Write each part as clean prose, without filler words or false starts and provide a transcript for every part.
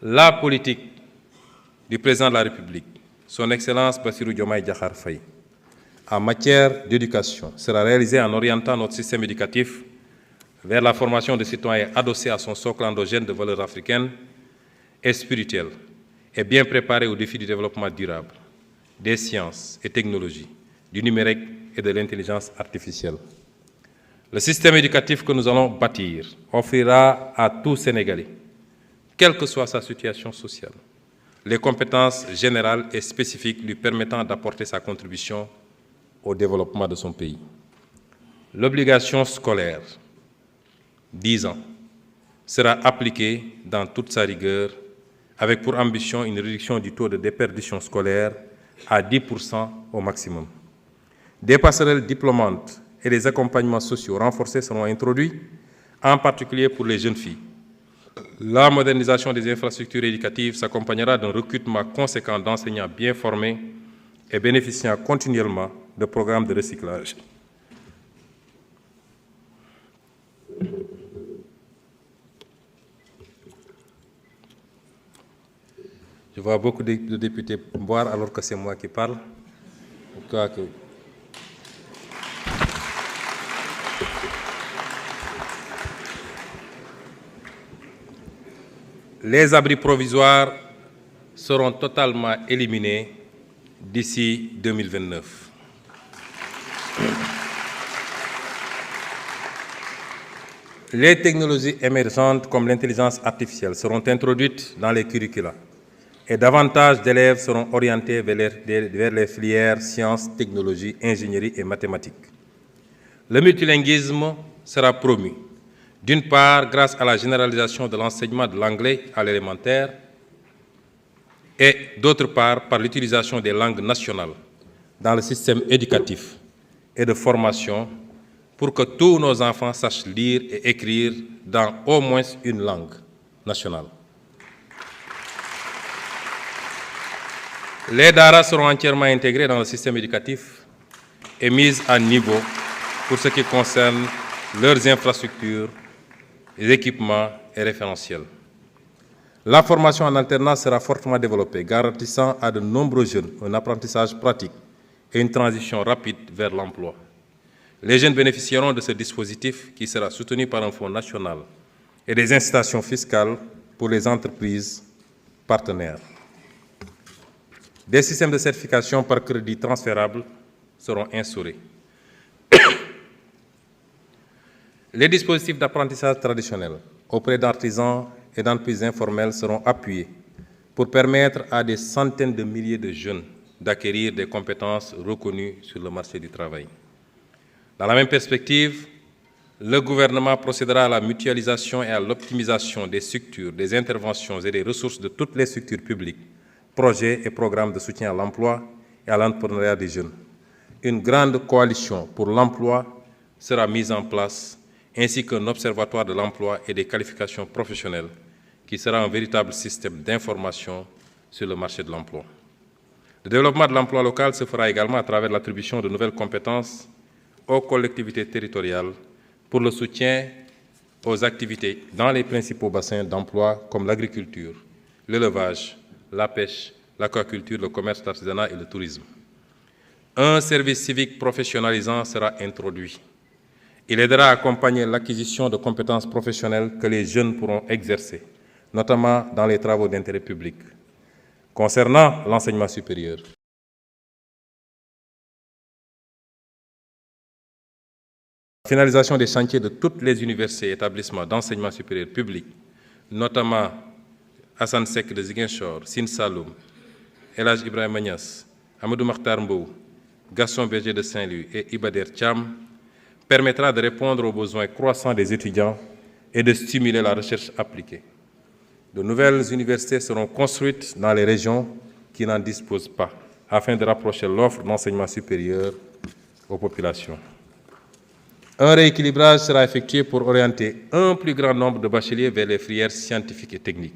La politique du président de la République, son Excellence Bassirou Diomaye Diakhar Faye, en matière d'éducation sera réalisée en orientant notre système éducatif vers la formation de citoyens adossés à son socle endogène de valeurs africaines et spirituelles et bien préparés aux défis du développement durable, des sciences et technologies, du numérique et de l'intelligence artificielle. Le système éducatif que nous allons bâtir offrira à tout Sénégalais, quelle que soit sa situation sociale, les compétences générales et spécifiques lui permettant d'apporter sa contribution au développement de son pays. L'obligation scolaire, 10 ans, sera appliquée dans toute sa rigueur, avec pour ambition une réduction du taux de déperdition scolaire à 10% au maximum. Des passerelles diplômantes et des accompagnements sociaux renforcés seront introduits, en particulier pour les jeunes filles. La modernisation des infrastructures éducatives s'accompagnera d'un recrutement conséquent d'enseignants bien formés et bénéficiant continuellement de programmes de recyclage. Je vois beaucoup de députés boire alors que c'est moi qui parle. Les abris provisoires seront totalement éliminés d'ici 2029. Les technologies émergentes comme l'intelligence artificielle seront introduites dans les curricula et davantage d'élèves seront orientés vers les filières sciences, technologies, ingénierie et mathématiques. Le multilinguisme sera promu, d'une part grâce à la généralisation de l'enseignement de l'anglais à l'élémentaire et d'autre part par l'utilisation des langues nationales dans le système éducatif et de formation pour que tous nos enfants sachent lire et écrire dans au moins une langue nationale. Les daara seront entièrement intégrés dans le système éducatif et mis à niveau pour ce qui concerne leurs infrastructures, les équipements et référentiels. La formation en alternance sera fortement développée, garantissant à de nombreux jeunes un apprentissage pratique et une transition rapide vers l'emploi. Les jeunes bénéficieront de ce dispositif qui sera soutenu par un fonds national et des incitations fiscales pour les entreprises partenaires. Des systèmes de certification par crédit transférable seront instaurés. Les dispositifs d'apprentissage traditionnels auprès d'artisans et d'entreprises informelles seront appuyés pour permettre à des centaines de milliers de jeunes d'acquérir des compétences reconnues sur le marché du travail. Dans la même perspective, le gouvernement procédera à la mutualisation et à l'optimisation des structures, des interventions et des ressources de toutes les structures publiques, projets et programmes de soutien à l'emploi et à l'entrepreneuriat des jeunes. Une grande coalition pour l'emploi sera mise en place, ainsi qu'un observatoire de l'emploi et des qualifications professionnelles, qui sera un véritable système d'information sur le marché de l'emploi. Le développement de l'emploi local se fera également à travers l'attribution de nouvelles compétences aux collectivités territoriales pour le soutien aux activités dans les principaux bassins d'emploi comme l'agriculture, l'élevage, la pêche, l'aquaculture, le commerce, l'artisanat et le tourisme. Un service civique professionnalisant sera introduit. Il aidera à accompagner l'acquisition de compétences professionnelles que les jeunes pourront exercer, notamment dans les travaux d'intérêt public. Concernant l'enseignement supérieur, la finalisation des chantiers de toutes les universités et établissements d'enseignement supérieur public, notamment Hassan Sek de Ziguinchor, Sine Saloum, El Hadj Ibrahima Niass, Amadou Makhtar Mbow, Gaston Berger de Saint-Louis et Ibader Thiam, permettra de répondre aux besoins croissants des étudiants et de stimuler la recherche appliquée. De nouvelles universités seront construites dans les régions qui n'en disposent pas, afin de rapprocher l'offre d'enseignement supérieur aux populations. Un rééquilibrage sera effectué pour orienter un plus grand nombre de bacheliers vers les filières scientifiques et techniques.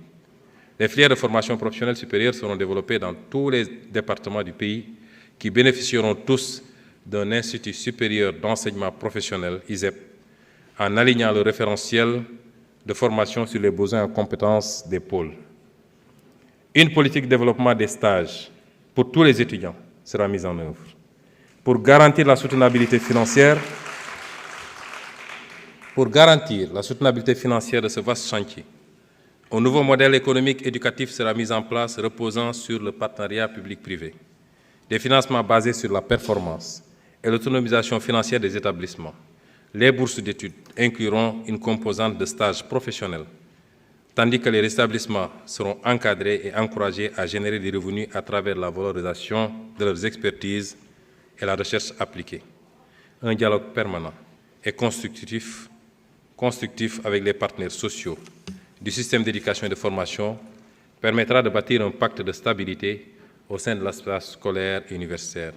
Les filières de formation professionnelle supérieure seront développées dans tous les départements du pays qui bénéficieront tous d'un institut supérieur d'enseignement professionnel, ISEP, en alignant le référentiel de formation sur les besoins en compétences des pôles. Une politique de développement des stages pour tous les étudiants sera mise en œuvre. Pour garantir la soutenabilité financière de ce vaste chantier, un nouveau modèle économique éducatif sera mis en place reposant sur le partenariat public-privé, des financements basés sur la performance et l'autonomisation financière des établissements. Les bourses d'études incluront une composante de stages professionnels, tandis que les établissements seront encadrés et encouragés à générer des revenus à travers la valorisation de leurs expertises et la recherche appliquée. Un dialogue permanent et constructif avec les partenaires sociaux du système d'éducation et de formation permettra de bâtir un pacte de stabilité au sein de l'espace scolaire et universitaire.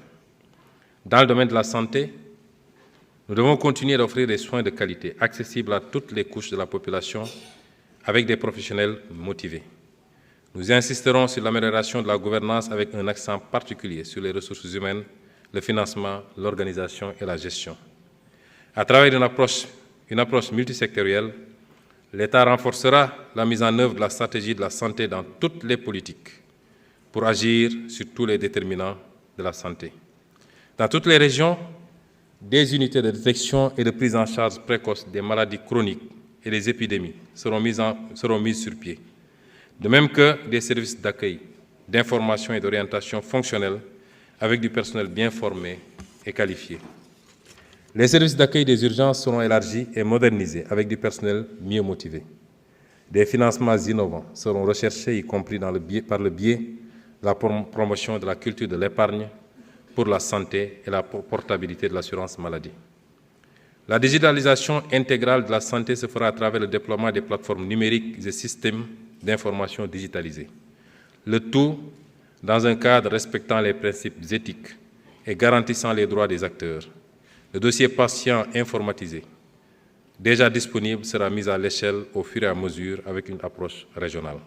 Dans le domaine de la santé, nous devons continuer d'offrir des soins de qualité accessibles à toutes les couches de la population avec des professionnels motivés. Nous insisterons sur l'amélioration de la gouvernance avec un accent particulier sur les ressources humaines, le financement, l'organisation et la gestion. À travers une approche multisectorielle, l'État renforcera la mise en œuvre de la stratégie de la santé dans toutes les politiques pour agir sur tous les déterminants de la santé. Dans toutes les régions, des unités de détection et de prise en charge précoce des maladies chroniques et des épidémies seront mises sur pied, de même que des services d'accueil, d'information et d'orientation fonctionnelle avec du personnel bien formé et qualifié. Les services d'accueil des urgences seront élargis et modernisés avec du personnel mieux motivé. Des financements innovants seront recherchés, y compris par le biais de la promotion de la culture de l'épargne pour la santé et la portabilité de l'assurance maladie. La digitalisation intégrale de la santé se fera à travers le déploiement des plateformes numériques et systèmes d'information digitalisés. Le tout dans un cadre respectant les principes éthiques et garantissant les droits des acteurs. Le dossier patient informatisé, déjà disponible, sera mis à l'échelle au fur et à mesure avec une approche régionale.